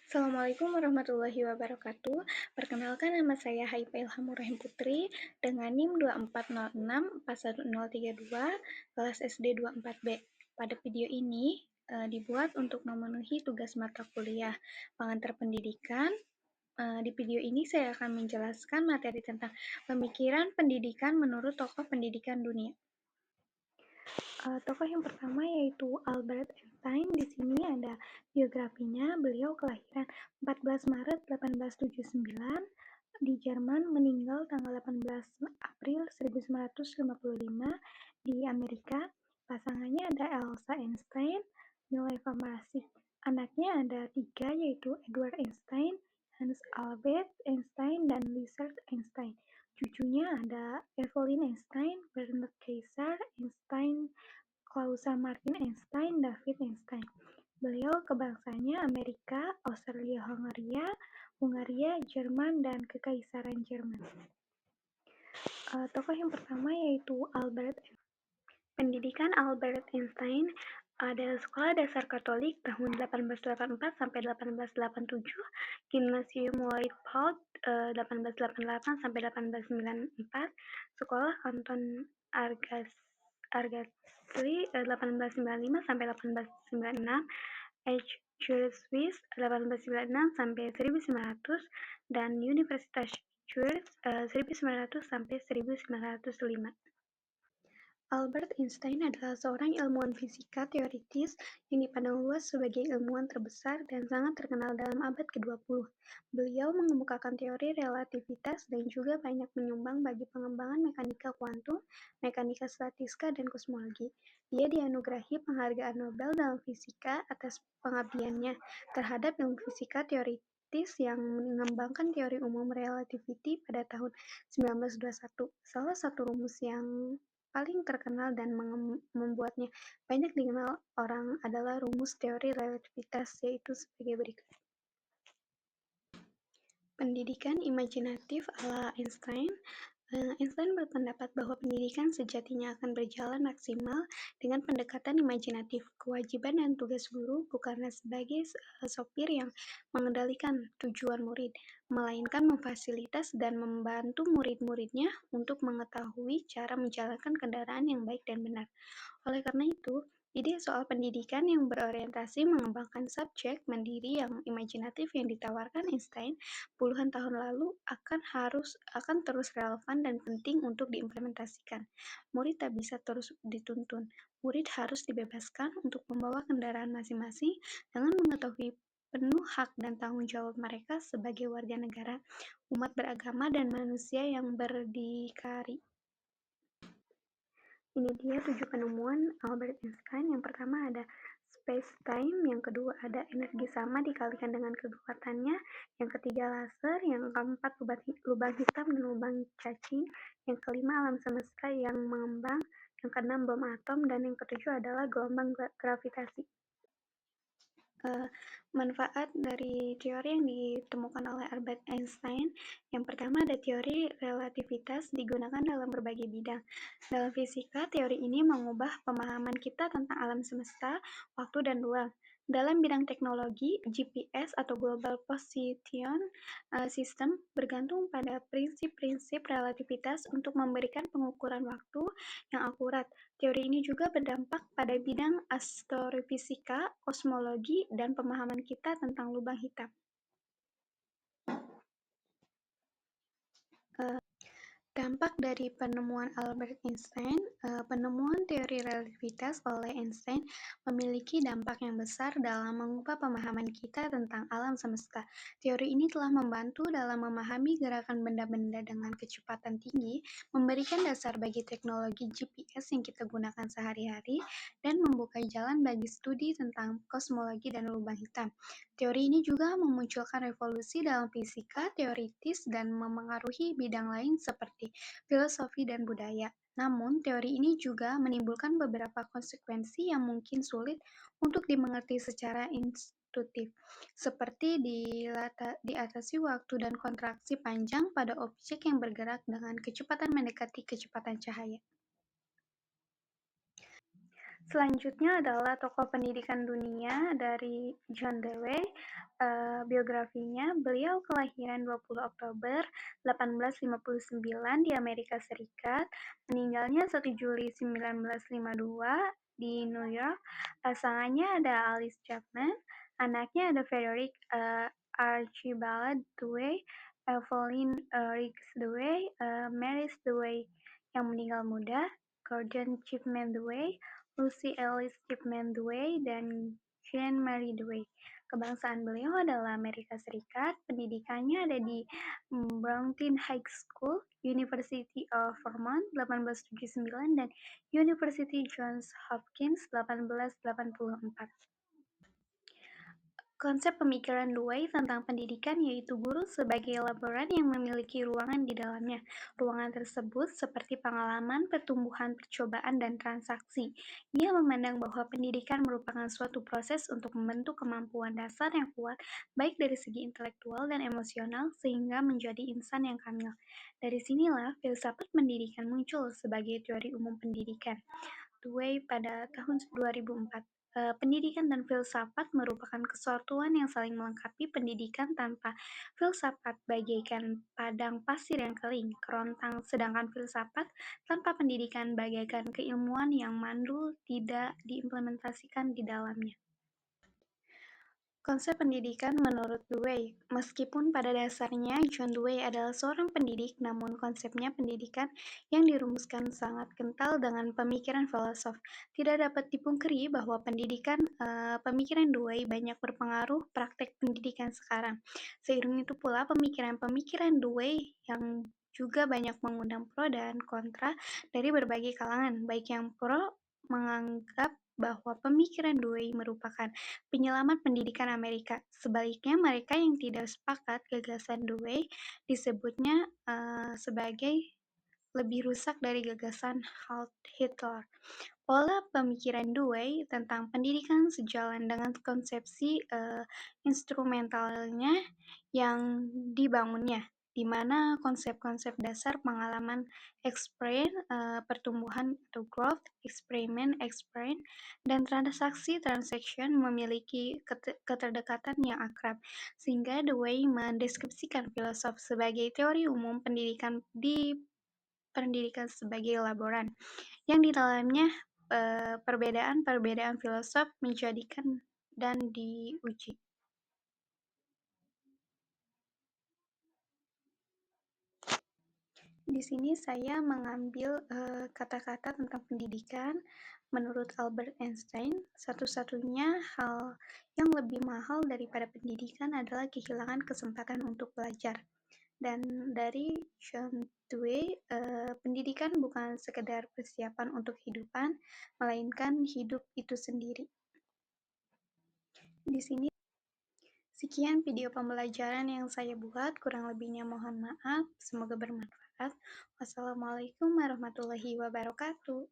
Assalamualaikum warahmatullahi wabarakatuh. Perkenalkan nama saya Haifa Ilhamurrahim Putri dengan NIM 2406411032 kelas SD 24B. Pada video ini dibuat untuk memenuhi tugas mata kuliah pengantar pendidikan. Di video ini saya akan menjelaskan materi tentang pemikiran pendidikan menurut tokoh pendidikan dunia. Tokoh yang pertama yaitu Albert Einstein. Di sini ada biografinya. Beliau kelahiran 14 Maret 1879 di Jerman, meninggal tanggal 18 April 1955 di Amerika. Pasangannya ada Elsa Einstein, nilai farmasi. Anaknya ada 3, yaitu Edward Einstein, Hans Albert Einstein, dan Richard Einstein. Cucunya ada Evelyn Einstein, Bernard Kaiser Einstein, Klausa Martin Einstein, David Einstein. Beliau kebangsaannya Amerika, Hungaria, Jerman, dan Kekaisaran Jerman. Tokoh yang pertama yaitu Albert Einstein. Pendidikan Albert Einstein adalah sekolah dasar Katolik tahun 1884 sampai 1887, Gimnasium Luitpold 1888 sampai 1894, Sekolah Kanton Argosly 1895 sampai 1896, H. Swiss 1896 sampai 1900, dan Universitas Zurich 1900 sampai 1905. Albert Einstein adalah seorang ilmuwan fisika teoritis yang dipandang luas sebagai ilmuwan terbesar dan sangat terkenal dalam abad ke-20. Beliau mengemukakan teori relativitas dan juga banyak menyumbang bagi pengembangan mekanika kuantum, mekanika statistika, dan kosmologi. Dia dianugerahi penghargaan Nobel dalam fisika atas pengabdiannya terhadap ilmu fisika teoritis yang mengembangkan teori umum relativity pada tahun 1921. Salah satu rumus yang paling terkenal dan membuatnya banyak dikenal orang adalah rumus teori relativitas, yaitu sebagai berikut. Pendidikan imajinatif ala Einstein. Einstein berpendapat bahwa pendidikan sejatinya akan berjalan maksimal dengan pendekatan imajinatif. Kewajiban dan tugas guru bukanlah sebagai sopir yang mengendalikan tujuan murid, melainkan memfasilitas dan membantu murid-muridnya untuk mengetahui cara menjalankan kendaraan yang baik dan benar. Oleh karena itu, ide soal pendidikan yang berorientasi mengembangkan subjek mandiri yang imajinatif yang ditawarkan Einstein puluhan tahun lalu akan terus relevan dan penting untuk diimplementasikan. Murid tak bisa terus dituntun. Murid harus dibebaskan untuk membawa kendaraan masing-masing dengan mengetahui penuh hak dan tanggung jawab mereka sebagai warga negara, umat beragama, dan manusia yang berdikari. Ini dia 7 penemuan Albert Einstein. Yang pertama ada space-time, yang kedua ada energi sama dikalikan dengan kekuatannya, yang ketiga laser, yang keempat lubang hitam dan lubang cacing, yang kelima alam semesta yang mengembang, yang keenam bom atom, dan yang ketujuh adalah gelombang gravitasi. Manfaat dari teori yang ditemukan oleh Albert Einstein. Yang pertama ada teori relativitas digunakan dalam berbagai bidang. Dalam fisika, teori ini mengubah pemahaman kita tentang alam semesta, waktu, dan ruang. Dalam bidang teknologi, GPS atau Global Position System bergantung pada prinsip-prinsip relativitas untuk memberikan pengukuran waktu yang akurat. Teori ini juga berdampak pada bidang astrofisika, kosmologi, dan pemahaman kita tentang lubang hitam. Dampak dari penemuan Albert Einstein. Penemuan teori relativitas oleh Einstein memiliki dampak yang besar dalam mengubah pemahaman kita tentang alam semesta. Teori ini telah membantu dalam memahami gerakan benda-benda dengan kecepatan tinggi, memberikan dasar bagi teknologi GPS yang kita gunakan sehari-hari, dan membuka jalan bagi studi tentang kosmologi dan lubang hitam. Teori ini juga memunculkan revolusi dalam fisika teoritis dan memengaruhi bidang lain seperti filosofi dan budaya. Namun, teori ini juga menimbulkan beberapa konsekuensi yang mungkin sulit untuk dimengerti secara intuitif, seperti diatasi waktu dan kontraksi panjang pada objek yang bergerak dengan kecepatan mendekati kecepatan cahaya. Selanjutnya adalah tokoh pendidikan dunia dari John Dewey. Biografinya, beliau kelahiran 20 Oktober 1859 di Amerika Serikat, meninggalnya 1 Juli 1952 di New York. Pasangannya ada Alice Chapman, anaknya ada Frederick Archibald Dewey, Evelyn Riggs Dewey, Mary Dewey yang meninggal muda, Gordon Chipman Dewey, Lucy Alice Chipman Dewey, dan Jean Marie Dewey. Kebangsaan beliau adalah Amerika Serikat. Pendidikannya ada di Brownton High School, University of Vermont 1879, dan University Johns Hopkins 1884. Konsep pemikiran Dewey tentang pendidikan yaitu guru sebagai laboran yang memiliki ruangan di dalamnya. Ruangan tersebut seperti pengalaman, pertumbuhan, percobaan, dan transaksi. Dia memandang bahwa pendidikan merupakan suatu proses untuk membentuk kemampuan dasar yang kuat, baik dari segi intelektual dan emosional, sehingga menjadi insan yang kamil. Dari sinilah filsafat pendidikan muncul sebagai teori umum pendidikan. Dewey pada tahun 2004. Pendidikan dan filsafat merupakan kesatuan yang saling melengkapi. Pendidikan tanpa filsafat bagaikan padang pasir yang kering, kerontang, sedangkan filsafat tanpa pendidikan bagaikan keilmuan yang mandul, tidak diimplementasikan di dalamnya. Konsep pendidikan menurut Dewey, meskipun pada dasarnya John Dewey adalah seorang pendidik, namun konsepnya pendidikan yang dirumuskan sangat kental dengan pemikiran filosof. Tidak dapat dipungkiri bahwa pemikiran Dewey banyak berpengaruh praktek pendidikan sekarang. Seiring itu pula pemikiran-pemikiran Dewey yang juga banyak mengundang pro dan kontra dari berbagai kalangan, baik yang pro menganggap bahwa pemikiran Dewey merupakan penyelamat pendidikan Amerika. Sebaliknya, mereka yang tidak sepakat gagasan Dewey disebutnya sebagai lebih rusak dari gagasan Hitler. Pola pemikiran Dewey tentang pendidikan sejalan dengan konsepsi instrumentalnya yang dibangunnya, di mana konsep-konsep dasar pengalaman experience, pertumbuhan atau growth, experiment, experience, dan transaksi transaction memiliki keterdekatan yang akrab, sehingga Dewey mendeskripsikan filosof sebagai teori umum pendidikan sebagai laboran, yang di dalamnya perbedaan-perbedaan filosof menjadikan dan diuji. Di sini saya mengambil kata-kata tentang pendidikan. Menurut Albert Einstein, satu-satunya hal yang lebih mahal daripada pendidikan adalah kehilangan kesempatan untuk belajar. Dan dari John Dewey, pendidikan bukan sekedar persiapan untuk kehidupan, melainkan hidup itu sendiri. Di sini sekian video pembelajaran yang saya buat, kurang lebihnya mohon maaf, semoga bermanfaat. Wassalamualaikum warahmatullahi wabarakatuh.